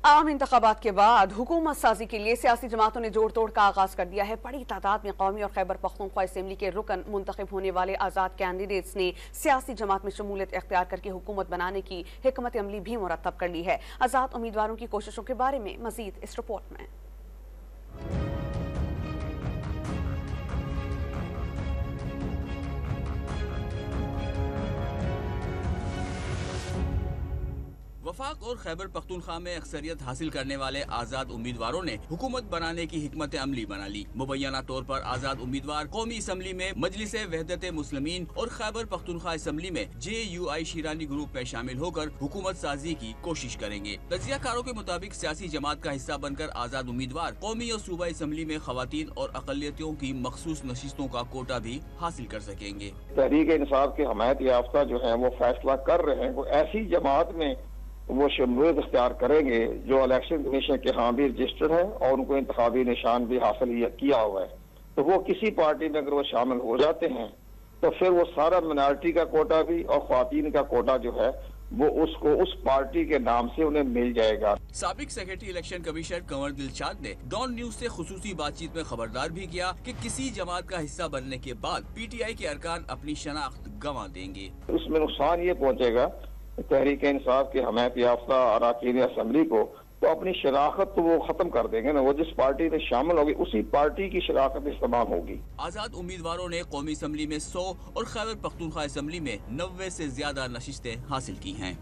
आम इंतखाबात के बाद हुकूमत साजी के लिए सियासी जमातों ने जोड़ तोड़ का आगाज कर दिया है। बड़ी तादाद में कौमी और खैबर पख्तूनख्वा असेंबली के रुकन मुंतखब होने वाले आजाद कैंडिडेट्स ने सियासी जमात में शमूलियत इख्तियार करके हुकूमत बनाने की हिकमत अमली भी मुरतब कर ली है। आजाद उम्मीदवारों की कोशिशों के बारे में मजीद इस रिपोर्ट में। वफाक और खैबर पख्तूनख्वा में अक्सरियत हासिल करने वाले आजाद उम्मीदवारों ने हुकूमत बनाने की हिकमत अमली बना ली। मुबैना तौर पर आजाद उम्मीदवार कौमी असम्बली में मजलिस वहदत मुस्लिमीन और खैबर पख्तूनख्वा असम्बली में JUI शीरानी ग्रुप में शामिल होकर हुकूमत साजी की कोशिश करेंगे। तजियाकारों के मुताबिक सियासी जमात का हिस्सा बनकर आजाद उम्मीदवार कौमी और सूबाई असम्बली में खवातीन और अकलियतों की मखसूस नशिस्तों का कोटा भी हासिल कर सकेंगे। तहरीक इंसाफ के हमायत याफ्ता जो है वो फैसला कर रहे हैं, वो ऐसी जमात में वो शमूलियत इख्तियार करेंगे जो इलेक्शन कमीशन के यहाँ भी रजिस्टर्ड है और उनको इंतखाबी निशान भी हासिल किया हुआ है। तो वो किसी पार्टी में अगर वो शामिल हो जाते हैं तो फिर वो सारा मिनॉरिटी का कोटा भी और ख्वातीन का कोटा जो है वो उसको उस पार्टी के नाम से उन्हें मिल जाएगा। साबिक secretary election commissioner Kanwar Dilshad ने डॉन न्यूज से खुसूसी बातचीत में खबरदार भी किया कि किसी जमात का हिस्सा बनने के बाद PTI के अरकान अपनी शनाख्त गंवा देंगे। उसमें नुकसान ये पहुंचेगा तहरीक इंसाफ के हमायत याफ्ता अरकान असम्बली को, तो अपनी शनाख्त तो वो खत्म कर देंगे ना। वो जिस पार्टी में शामिल होगी उसी पार्टी की शनाख्त इस्तेमाल होगी। आजाद उम्मीदवारों ने कौमी असम्बली में 100 और खैबर पख्तूनख्वा असम्बली में 90 से ज्यादा नशिस्तें हासिल की हैं।